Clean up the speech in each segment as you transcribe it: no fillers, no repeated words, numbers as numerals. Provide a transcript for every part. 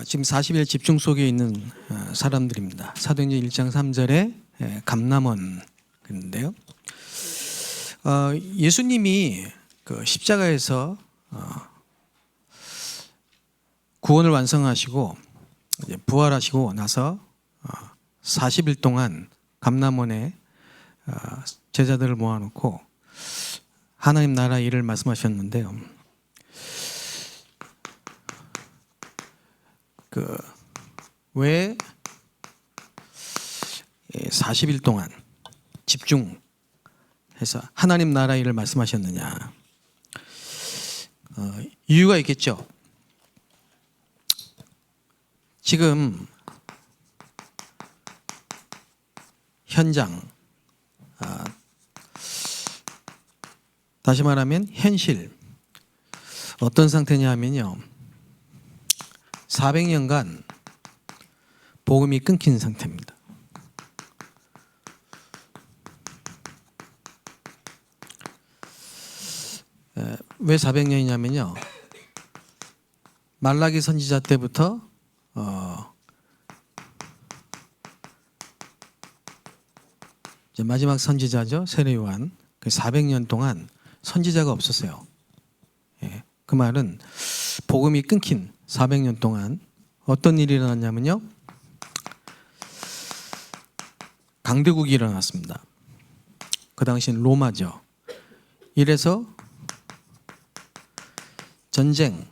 지금 40일 집중 속에 있는 사람들입니다. 사도행전 1장 3절에 감람원 그런데요. 예수님이 그 십자가에서 구원을 완성하시고 이제 부활하시고 나서 40일 동안 감람원에 제자들을 모아놓고 하나님 나라 일을 말씀하셨는데요. 왜 40일 동안 집중해서 하나님 나라 일을 말씀하셨느냐? 이유가 있겠죠. 지금 현장, 다시 말하면 현실 어떤 상태냐 하면요, 400년간 복음이 끊긴 상태입니다. 왜 400년이냐면요, 말라기 선지자 때부터 이제 마지막 선지자죠, 세례 요한. 그 400년 동안 선지자가 없었어요. 그 말은 복음이 끊긴 400년 동안 어떤 일이 일어났냐면요, 강대국이 일어났습니다. 그 당시는 로마죠. 이래서 전쟁,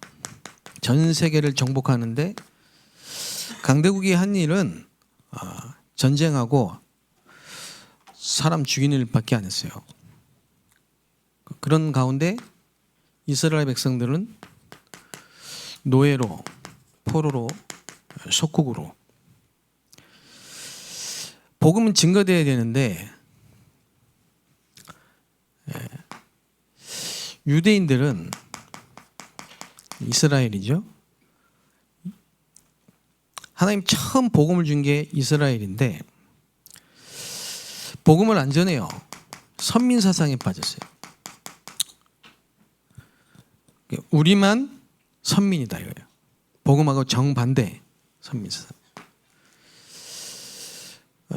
전 세계를 정복하는데 강대국이 한 일은 전쟁하고 사람 죽이는 일밖에 안 했어요. 그런 가운데 이스라엘 백성들은 노예로, 포로로, 속국으로. 복음은 증거되어야 되는데 유대인들은, 이스라엘이죠, 하나님 처음 복음을 준 게 이스라엘인데 복음을 안 전해요. 선민 사상에 빠졌어요. 우리만 선민이다 이거예요. 복음하고 정반대 선민 사상.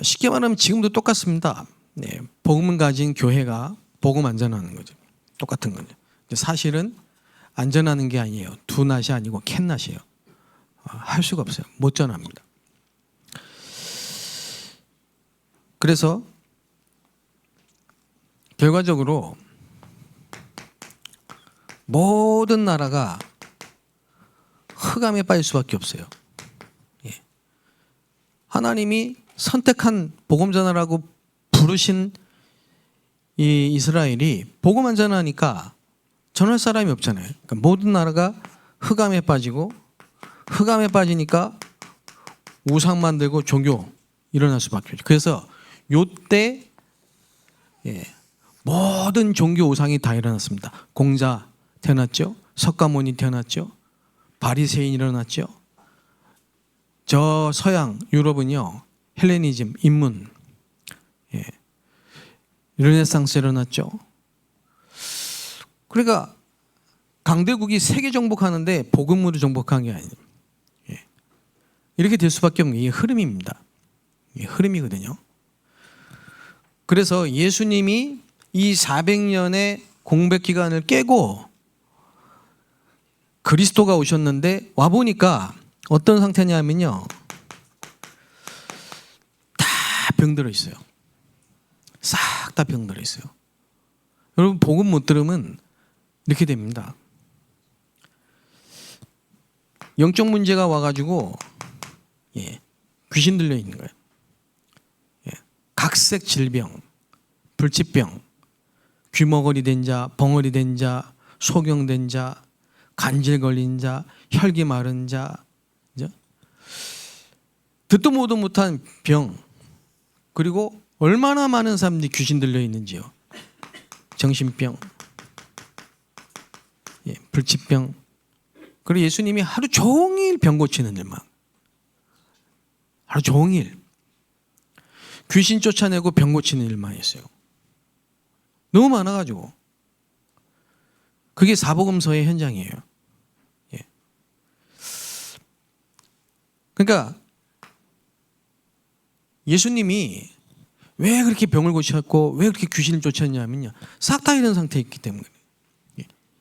쉽게 말하면 지금도 똑같습니다. 복음을 가진 교회가 복음 안 전하는 거죠. 똑같은 거죠. 사실은 안 전하는 게 아니에요. 두 낫이 아니고 캔낫이에요. 할 수가 없어요. 못 전합니다. 그래서 결과적으로 모든 나라가 흑암에 빠질 수밖에 없어요. 하나님이 선택한 복음 전하라고 부르신 이 이스라엘이 복음 안 전하니까 전할 사람이 없잖아요. 그러니까 모든 나라가 흑암에 빠지고, 흑암에 빠지니까 우상 만들고 종교 일어날 수밖에 없죠. 그래서 요때 모든 종교 우상이 다 일어났습니다. 공자 태어났죠. 석가모니 태어났죠. 바리새인 일어났죠. 저 서양 유럽은요, 헬레니즘, 인문, 르네상스 일어났죠. 그러니까 강대국이 세계 정복하는데 복음으로 정복한 게 아니에요. 이렇게 될 수밖에 없는 게 이게 흐름입니다. 이게 흐름이거든요. 그래서 예수님이 이 400년의 공백 기간을 깨고 그리스도가 오셨는데 와보니까 어떤 상태냐면요, 다 병들어 있어요. 싹 다 병들어 있어요. 여러분, 복음 못 들으면 이렇게 됩니다. 영적 문제가 와가지고 귀신 들려 있는 거예요. 각색 질병, 불치병, 귀머거리 된 자, 벙어리 된 자, 소경된 자, 간질 걸린 자, 혈기 마른 자, 듣도 보도 못한 병, 그리고 얼마나 많은 사람들이 귀신 들려 있는지요. 정신병, 불치병. 그리고 예수님이 하루 종일 병 고치는 일만, 하루 종일 귀신 쫓아내고 병 고치는 일만 했어요. 너무 많아가지고. 그게 사복음서의 현장이에요. 그러니까 예수님이 왜 그렇게 병을 고쳤고 왜 그렇게 귀신을 쫓았냐면요, 싹 다 이런 상태에 있기 때문에.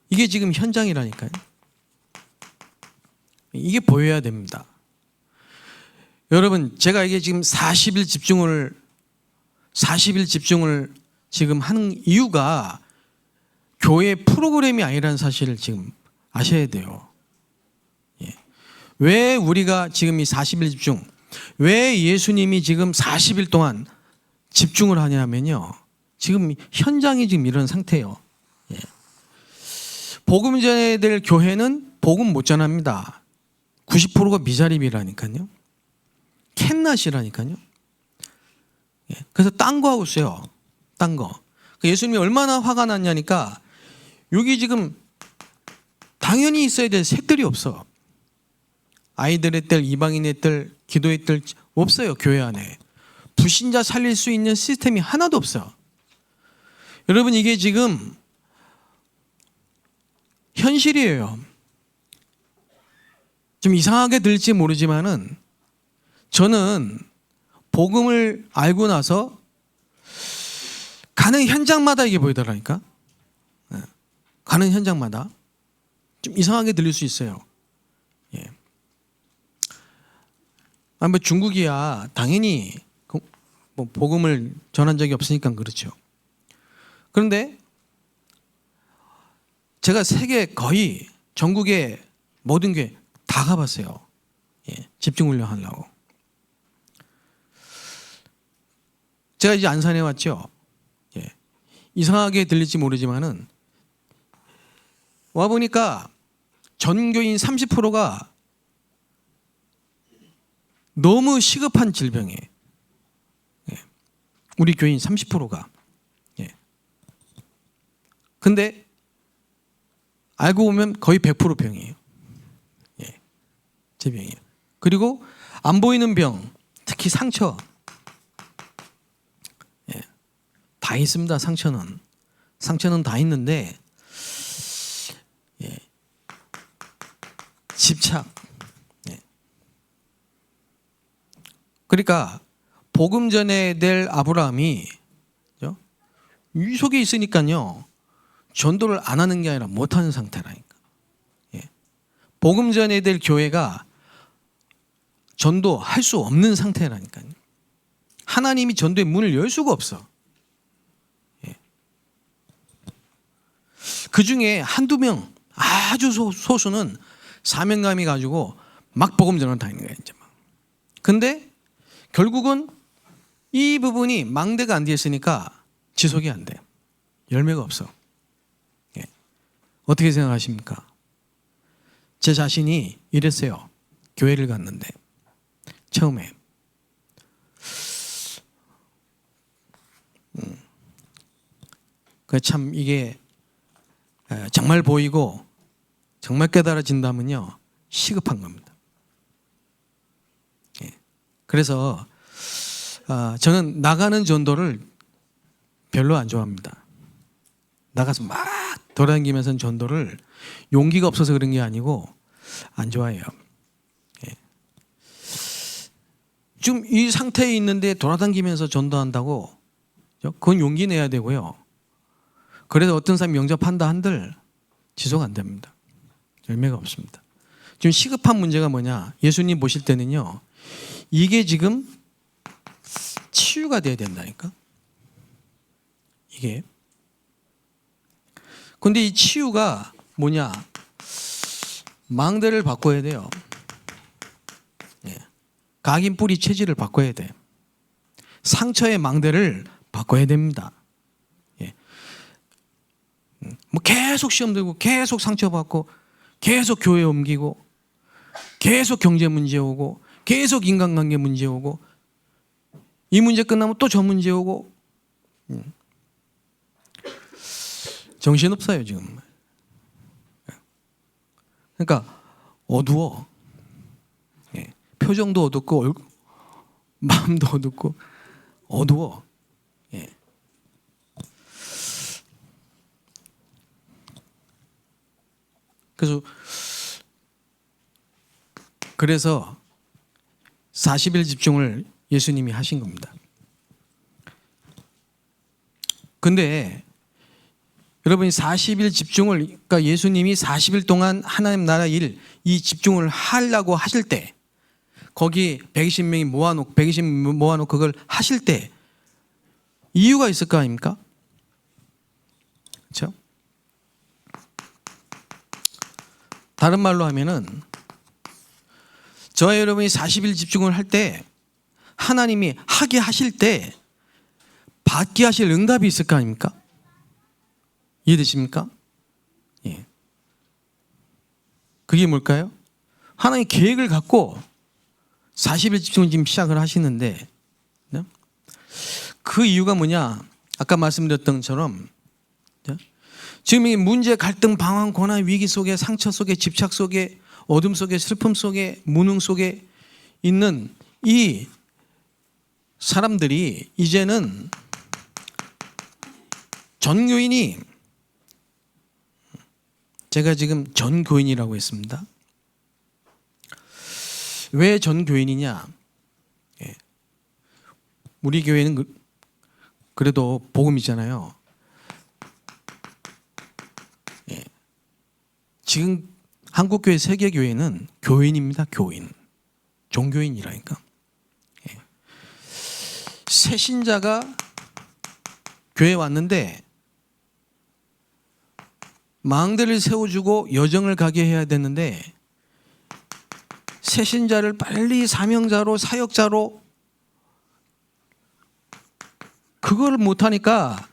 이게 지금 현장이라니까요. 이게 보여야 됩니다. 여러분, 제가 이게 지금 40일 집중을 지금 하는 이유가 교회 프로그램이 아니라는 사실을 지금 아셔야 돼요. 왜 우리가 지금 이 40일 집중, 왜 예수님이 지금 40일 동안 집중을 하냐면요, 지금 현장이 지금 이런 상태예요. 복음 전해야 될 교회는 복음 못 전합니다. 90%가 미자립이라니까요. 캔낫이라니까요. 그래서 딴 거 하고 있어요. 딴 거. 예수님이 얼마나 화가 났냐니까, 여기 지금 당연히 있어야 될 색들이 없어. 아이들의 뜰, 이방인의 뜰, 기도의 뜰 없어요. 교회 안에 불신자 살릴 수 있는 시스템이 하나도 없어요. 여러분, 이게 지금 현실이에요. 좀 이상하게 들릴지 모르지만은 저는 복음을 알고 나서 가는 현장마다 이게 보이더라니까. 가는 현장마다 좀 이상하게 들릴 수 있어요. 뭐 중국이야 당연히 뭐 복음을 전한 적이 없으니까 그렇죠. 그런데 제가 세계 거의 전국의 모든 교회 다 가봤어요. 집중훈련 하려고. 제가 이제 안산에 왔죠. 이상하게 들릴지 모르지만은 와 보니까 전교인 30%가 너무 시급한 질병이에요. 우리 교인 30%가. 근데 알고 보면 거의 100% 병이에요. 제 병이에요. 그리고 안 보이는 병, 특히 상처. 다 있습니다. 상처는 다 있는데 집착. 그러니까 복음 전해야 될 아브라함이 이 속에 있으니까요, 전도를 안 하는 게 아니라 못하는 상태라니까. 복음 전해야 될 교회가 전도할 수 없는 상태라니까요. 하나님이 전도의 문을 열 수가 없어. 그 중에 한두 명, 아주 소수는 사명감이 가지고 막 복음 전을 다니는 거예요. 이제 막. 근데 결국은 이 부분이 망대가 안 되어 있으니까 지속이 안 돼요. 열매가 없어. 어떻게 생각하십니까? 제 자신이 이랬어요. 교회를 갔는데 처음에 참 이게 정말 보이고 정말 깨달아진다면요, 시급한 겁니다. 그래서 저는 나가는 전도를 별로 안 좋아합니다. 나가서 막 돌아다니면서 전도를 용기가 없어서 그런 게 아니고 안 좋아해요. 지금 이 상태에 있는데 돌아다니면서 전도한다고, 그건 용기 내야 되고요. 그래서 어떤 사람이 영접한다 한들 지속 안 됩니다. 열매가 없습니다. 지금 시급한 문제가 뭐냐, 예수님 보실 때는요, 이게 지금 치유가 돼야 된다니까. 이게. 근데 이 치유가 뭐냐, 망대를 바꿔야 돼요. 각인 뿌리 체질을 바꿔야 돼. 상처의 망대를 바꿔야 됩니다. 뭐 계속 시험 들고 계속 상처받고 계속 교회 옮기고 계속 경제 문제 오고 계속 인간관계 문제 오고 이 문제 끝나면 또 저 문제 오고 정신없어요 지금. 그러니까 어두워. 표정도 어둡고 마음도 어둡고 어두워. 그래서 40일 집중을 예수님이 하신 겁니다. 근데 여러분이 40일 집중을, 그러니까 예수님이 40일 동안 하나님 나라 일, 이 집중을 하려고 하실 때, 거기 120명이 모아놓고, 120명 모아놓고 그걸 하실 때 이유가 있을 거 아닙니까? 그렇죠? 다른 말로 하면은, 저와 여러분이 40일 집중을 할 때, 하나님이 하게 하실 때 받게 하실 응답이 있을 거 아닙니까? 이해되십니까? 예. 그게 뭘까요? 하나님 계획을 갖고 40일 집중을 지금 시작을 하시는데, 네? 그 이유가 뭐냐? 아까 말씀드렸던 것처럼, 네? 지금 이 문제, 갈등, 방황, 고난, 위기 속에, 상처 속에, 집착 속에, 어둠 속에, 슬픔 속에, 무능 속에 있는 이 사람들이 이제는 전교인이, 제가 지금 전교인이라고 했습니다. 왜 전교인이냐? 우리 교회는 그래도 복음이잖아요. 지금 한국교회, 세계교회는 교인입니다. 교인. 종교인이라니까. 새 신자가 교회에 왔는데 망대를 세워주고 여정을 가게 해야 되는데, 새 신자를 빨리 사명자로, 사역자로, 그걸 못하니까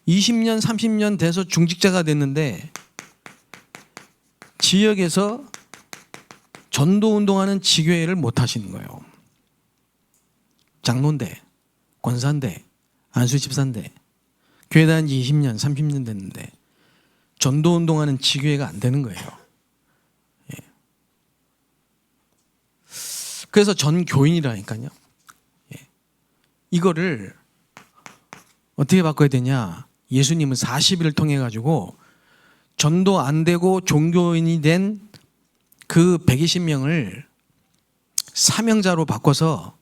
20년, 30년 돼서 중직자가 됐는데 지역에서 전도운동하는 지교회를 못 하시는 거예요. 장로인데, 권사인데, 안수집사인데, 교회 다닌 지 20년, 30년 됐는데 전도운동하는 지교회가 안 되는 거예요. 예. 그래서 전교인이라니까요. 예. 이거를 어떻게 바꿔야 되냐? 예수님은 40일을 통해 가지고 전도 안 되고 종교인이 된 그 120명을 사명자로 바꿔서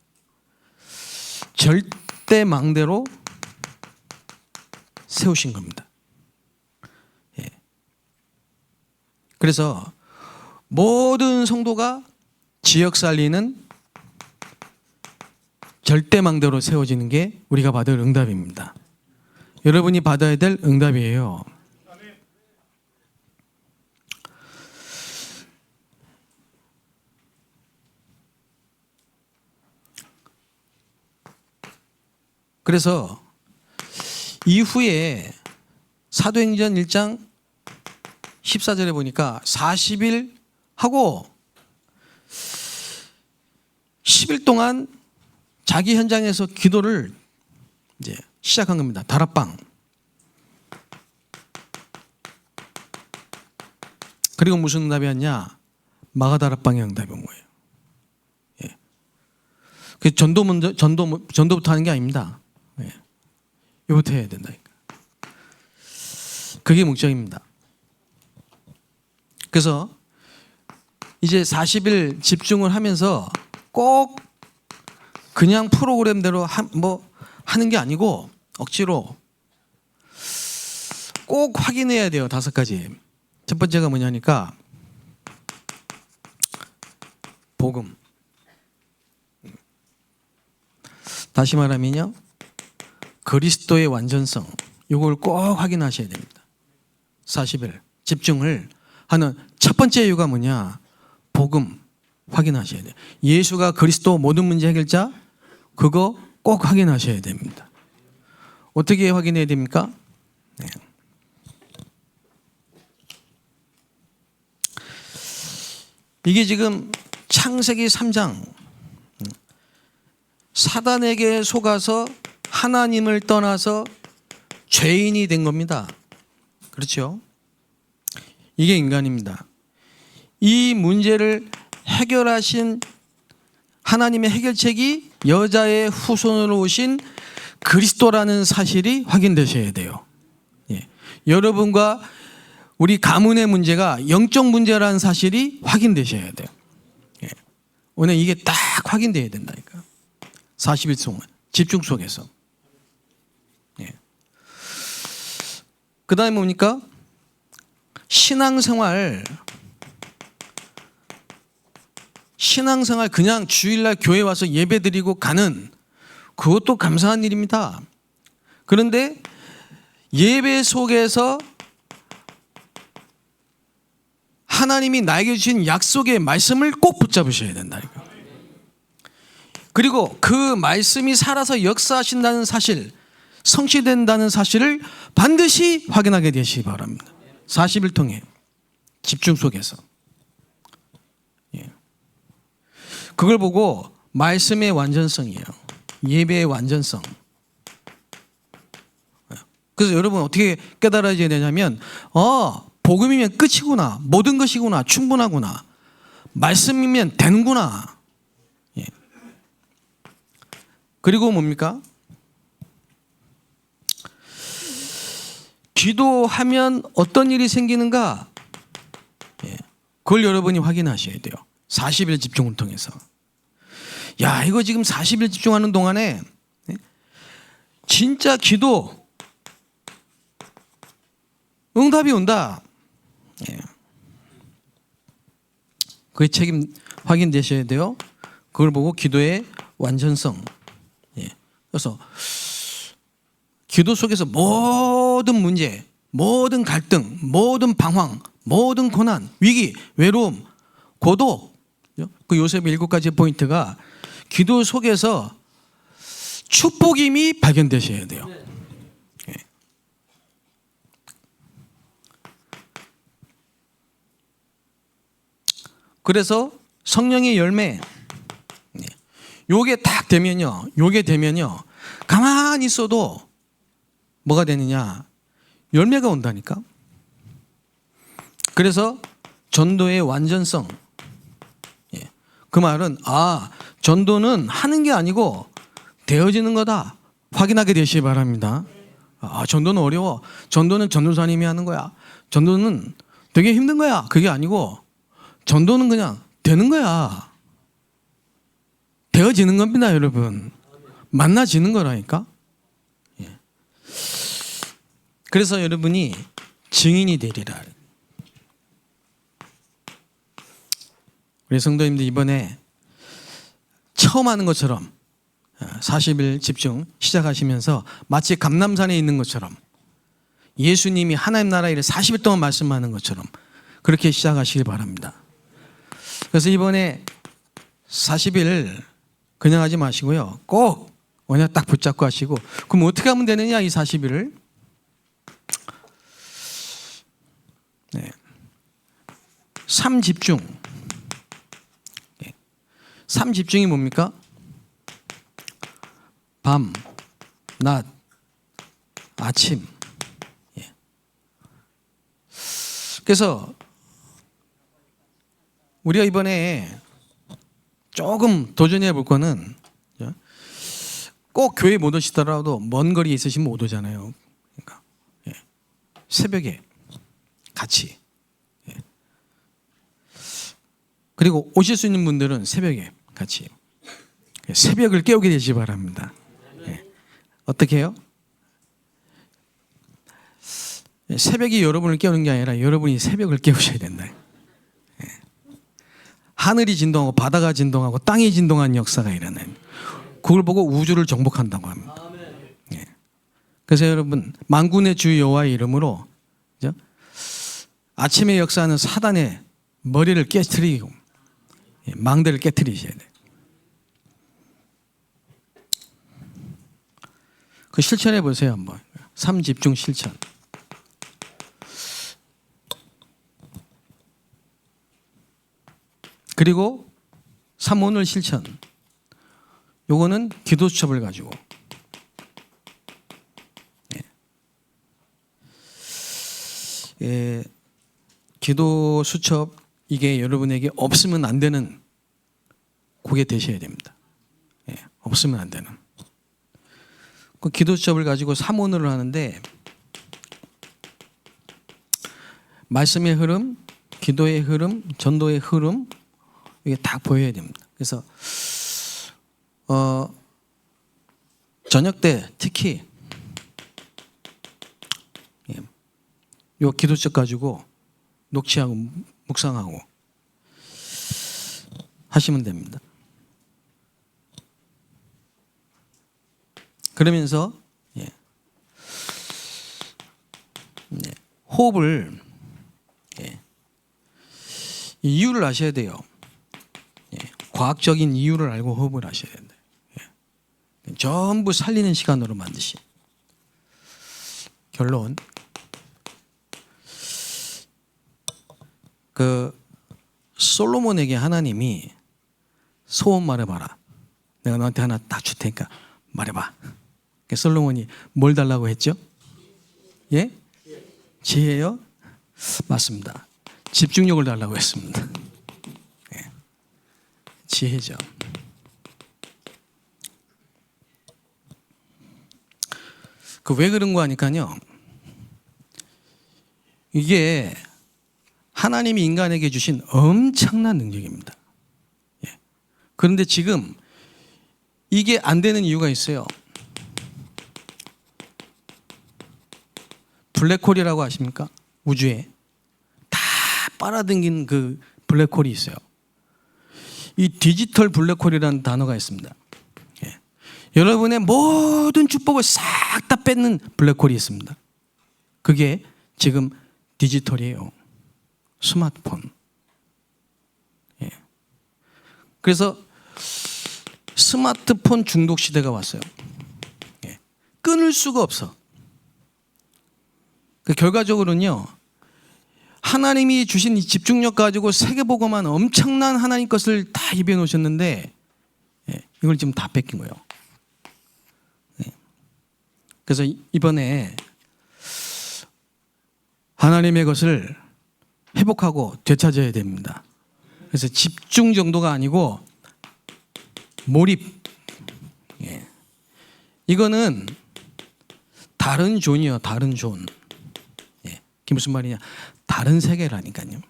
절대 망대로 세우신 겁니다. 예. 그래서 모든 성도가 지역 살리는 절대 망대로 세워지는 게 우리가 받을 응답입니다. 여러분이 받아야 될 응답이에요. 그래서 이후에 사도행전 1장 14절에 보니까 40일 하고 10일 동안 자기 현장에서 기도를 이제 시작한 겁니다. 다락방. 그리고 무슨 응답이 왔냐? 마가다락방의 응답이 온 거예요. 예. 그 전도부터 하는 게 아닙니다. 예. 이거부터 해야 된다니까. 그게 목적입니다. 그래서 이제 40일 집중을 하면서 꼭 그냥 프로그램대로 하는 게 아니고 억지로 꼭 확인해야 돼요. 5가지. 첫 번째가 뭐냐니까 복음. 다시 말하면요, 그리스도의 완전성, 이걸 꼭 확인하셔야 됩니다. 40일 집중을 하는 첫 번째 이유가 뭐냐? 복음 확인하셔야 돼요. 예수가 그리스도 모든 문제 해결자, 그거 꼭 확인하셔야 됩니다. 어떻게 확인해야 됩니까? 네. 이게 지금 창세기 3장, 사단에게 속아서 하나님을 떠나서 죄인이 된 겁니다. 그렇죠? 이게 인간입니다. 이 문제를 해결하신 하나님의 해결책이 여자의 후손으로 오신 그리스도라는 사실이 확인되셔야 돼요. 예. 여러분과 우리 가문의 문제가 영적 문제라는 사실이 확인되셔야 돼요. 예. 오늘 이게 딱 딱 확인돼야 된다니까. 40일 동안 집중 속에서. 예. 그 다음에 뭡니까? 신앙생활 그냥 주일날 교회 와서 예배드리고 가는 그것도 감사한 일입니다. 그런데 예배 속에서 하나님이 나에게 주신 약속의 말씀을 꼭 붙잡으셔야 된다니까. 그리고 그 말씀이 살아서 역사하신다는 사실, 성취된다는 사실을 반드시 확인하게 되시기 바랍니다. 40일 통해 집중 속에서. 예. 그걸 보고 말씀의 완전성이에요. 예배의 완전성. 그래서 여러분 어떻게 깨달아져야 되냐면 복음이면 끝이구나. 모든 것이구나. 충분하구나. 말씀이면 되는구나. 예. 그리고 뭡니까? 기도하면 어떤 일이 생기는가? 예. 그걸 여러분이 확인하셔야 돼요. 40일 집중을 통해서. 야, 이거 지금 40일 집중하는 동안에 진짜 기도 응답이 온다. 예. 그의 책임 확인되셔야 돼요. 그걸 보고 기도의 완전성. 예. 그래서 기도 속에서 모든 문제, 모든 갈등, 모든 방황, 모든 고난, 위기, 외로움, 고독, 그 요셉의 7가지 포인트가 기도 속에서 축복임이 발견되셔야 돼요. 예. 그래서 성령의 열매, 요게 딱 되면요, 가만히 있어도 뭐가 되느냐? 열매가 온다니까. 그래서 전도의 완전성. 예. 그 말은 전도는 하는 게 아니고 되어지는 거다. 확인하게 되시기 바랍니다. 전도는 어려워. 전도는 전도사님이 하는 거야. 전도는 되게 힘든 거야. 그게 아니고 전도는 그냥 되는 거야. 되어지는 겁니다, 여러분. 만나지는 거라니까. 예. 그래서 여러분이 증인이 되리라. 우리 성도님들 이번에 처음 하는 것처럼 40일 집중 시작하시면서 마치 감람산에 있는 것처럼 예수님이 하나님 나라 일을 40일 동안 말씀하는 것처럼 그렇게 시작하시기 바랍니다. 그래서 이번에 40일 그냥 하지 마시고요. 꼭 언약 딱 붙잡고 하시고. 그럼 어떻게 하면 되느냐, 이 40일을? 네. 3집중. 3집중이 뭡니까? 밤, 낮, 아침. 예. 그래서 우리가 이번에 조금 도전해 볼 거는 꼭 교회 못 오시더라도 먼 거리에 있으시면 못 오잖아요. 그러니까 새벽에 같이. 그리고 오실 수 있는 분들은 새벽에 같이. 새벽을 깨우게 되시기 바랍니다. 어떻게 해요? 새벽이 여러분을 깨우는 게 아니라 여러분이 새벽을 깨우셔야 된다. 하늘이 진동하고 바다가 진동하고 땅이 진동하는 역사가 일어나요. 그걸 보고 우주를 정복한다고 합니다. 그래서 여러분 만군의 주 여호와의 이름으로 아침에 역사하는 사단의 머리를 깨트리고 망대를 깨트리셔야 돼요. 그 실천해 보세요 한번. 3집중 실천. 그리고 3오늘 실천. 요거는 기도 수첩을 가지고. 기도 수첩 이게 여러분에게 없으면 안 되는 그게 되셔야 됩니다. 없으면 안 되는. 그 기도 수첩을 가지고 3오늘을 하는데 말씀의 흐름, 기도의 흐름, 전도의 흐름 이게 다 보여야 됩니다. 그래서 저녁 때 특히 요 기도책 가지고 녹취하고 묵상하고 하시면 됩니다. 그러면서 호흡을 이유를 아셔야 돼요. 과학적인 이유를 알고 호흡을 하셔야 된다. 전부 살리는 시간으로 만드신. 결론. 솔로몬에게 하나님이 소원 말해봐라. 내가 너한테 하나 딱 줄 테니까 말해봐. 솔로몬이 뭘 달라고 했죠? 예? 지혜요? 맞습니다. 집중력을 달라고 했습니다. 예. 지혜죠. 왜 그런 거 하니까요. 이게 하나님이 인간에게 주신 엄청난 능력입니다. 예. 그런데 지금 이게 안 되는 이유가 있어요. 블랙홀이라고 아십니까? 우주에 다 빨아당긴 그 블랙홀이 있어요. 이 디지털 블랙홀이라는 단어가 있습니다. 예. 여러분의 모든 축복을 싹 다 뺏는 블랙홀이 있습니다. 그게 지금 디지털이에요. 스마트폰. 예. 그래서 스마트폰 중독 시대가 왔어요. 예. 끊을 수가 없어. 결과적으로는요, 하나님이 주신 이 집중력 가지고 세계보고만 엄청난 하나님 것을 다 입에 놓으셨는데, 이걸 지금 다 뺏긴 거예요. 그래서 이번에 하나님의 것을 회복하고 되찾아야 됩니다. 그래서 집중 정도가 아니고 몰입. 이거는 다른 존이요, 다른 존. 그게 무슨 말이냐? 다른 세계라니까요.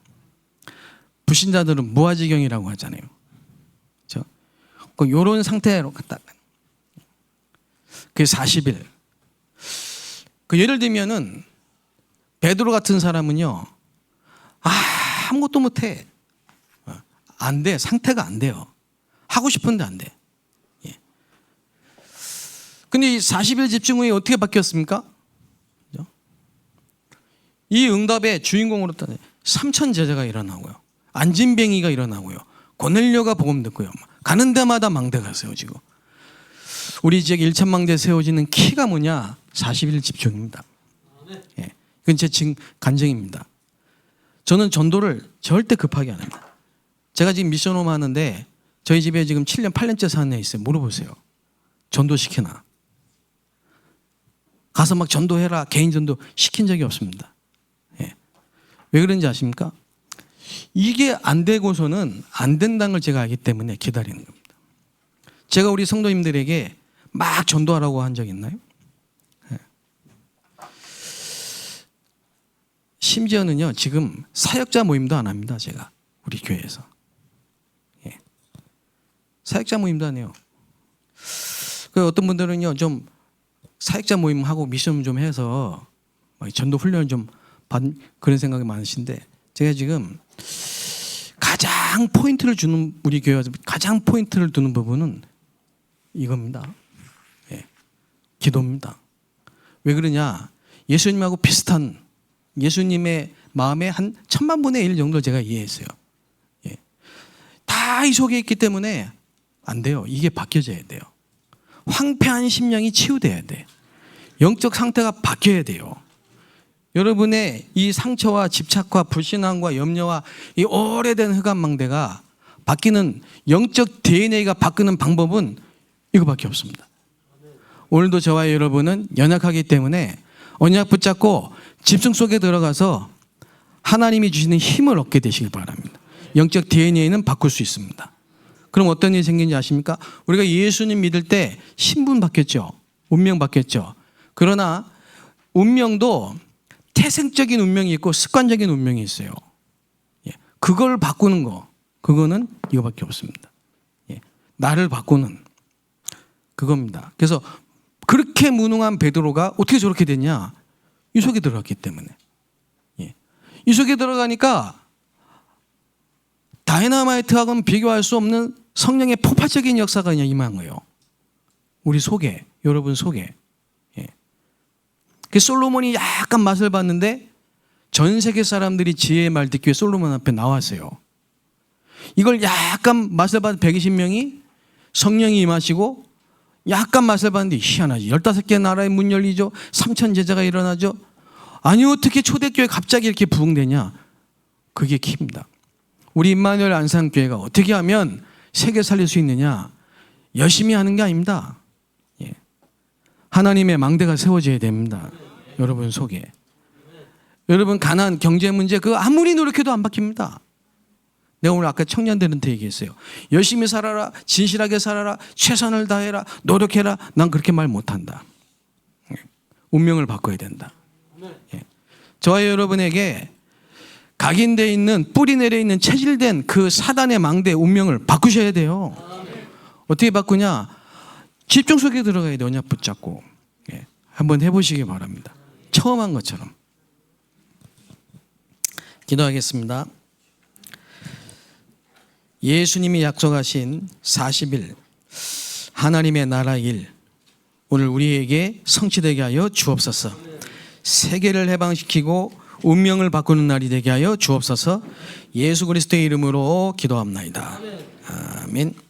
불신자들은 무아지경이라고 하잖아요. 그렇죠? 이런 상태로 갔다. 그게 40일. 예를 들면은 베드로 같은 사람은요, 아무것도 못해. 안 돼. 상태가 안 돼요. 하고 싶은데 안 돼. 예. 근데 이 40일 집중 후에 어떻게 바뀌었습니까? 그죠? 이 응답의 주인공으로 3천 제자가 일어나고요. 안진뱅이가 일어나고요. 고넬료가 복음 듣고요. 가는 데마다 망대 가세요, 지금. 우리 지역 1천망대 세워지는 키가 뭐냐? 40일 집중입니다. 예. 이건 제 지금 간증입니다. 저는 전도를 절대 급하게 안 합니다. 제가 지금 미션홈 하는데 저희 집에 지금 7년, 8년째 사는 애 있어요. 물어보세요. 전도시키나? 가서 막 전도해라. 개인 전도 시킨 적이 없습니다. 예. 왜 그런지 아십니까? 이게 안 되고서는 안 된다는 걸 제가 알기 때문에 기다리는 겁니다. 제가 우리 성도님들에게 막 전도하라고 한 적 있나요? 예. 심지어는요, 지금 사역자 모임도 안 합니다. 제가 우리 교회에서. 예. 사역자 모임도 안 해요. 어떤 분들은요, 좀 사역자 모임하고 미션 좀 해서 전도 훈련을 좀 받은 그런 생각이 많으신데, 제가 지금 가장 포인트를 주는, 우리 교회에서 가장 포인트를 두는 부분은 이겁니다. 예. 기도입니다. 왜 그러냐? 예수님하고 비슷한, 예수님의 마음에 한 1000만 분의 1 정도 제가 이해했어요. 예. 다 이 속에 있기 때문에 안 돼요. 이게 바뀌어져야 돼요. 황폐한 심령이 치유돼야 돼. 영적 상태가 바뀌어야 돼요. 여러분의 이 상처와 집착과 불신앙과 염려와 이 오래된 흑암망대가 바뀌는, 영적 DNA가 바뀌는 방법은 이거밖에 없습니다. 오늘도 저와 여러분은 연약하기 때문에 언약 붙잡고 집중 속에 들어가서 하나님이 주시는 힘을 얻게 되시길 바랍니다. 영적 DNA는 바꿀 수 있습니다. 그럼 어떤 일이 생긴지 아십니까? 우리가 예수님 믿을 때 신분 바뀌었죠. 운명 바뀌었죠. 그러나 운명도 태생적인 운명이 있고 습관적인 운명이 있어요. 예. 그걸 바꾸는 거, 그거는 이거밖에 없습니다. 예. 나를 바꾸는. 그겁니다. 그래서 그렇게 무능한 베드로가 어떻게 저렇게 됐냐? 이 속에 들어갔기 때문에. 예. 이 속에 들어가니까 다이너마이트하고는 비교할 수 없는 성령의 폭발적인 역사가 그냥 임한 거예요. 우리 속에, 여러분 속에. 예. 그 솔로몬이 약간 맛을 봤는데 전 세계 사람들이 지혜의 말 듣기 위해 솔로몬 앞에 나왔어요. 이걸 약간 맛을 받은 120명이 성령이 임하시고 약간 맛을 봤는데 희한하지. 15개 나라의 문 열리죠. 3천 제자가 일어나죠. 아니 어떻게 초대교회 갑자기 이렇게 부흥되냐. 그게 키입니다. 우리 임마누엘 안산교회가 어떻게 하면 세계 살릴 수 있느냐. 열심히 하는 게 아닙니다. 예. 하나님의 망대가 세워져야 됩니다. 여러분 속에. 여러분 가난 경제 문제 그거 아무리 노력해도 안 바뀝니다. 내가 오늘 아까 청년들한테 얘기했어요. 열심히 살아라. 진실하게 살아라. 최선을 다해라. 노력해라. 난 그렇게 말 못한다. 운명을 바꿔야 된다. 예. 저와 여러분에게 각인되어 있는 뿌리 내려 있는 체질된 그 사단의 망대 운명을 바꾸셔야 돼요. 어떻게 바꾸냐? 집중 속에 들어가야 돼요. 언약 붙잡고. 예. 한번 해보시기 바랍니다. 처음 한 것처럼. 기도하겠습니다. 예수님이 약속하신 40일 하나님의 나라 일 오늘 우리에게 성취되게 하여 주옵소서. 세계를 해방시키고 운명을 바꾸는 날이 되게 하여 주옵소서. 예수 그리스도의 이름으로 기도합나이다. 아멘.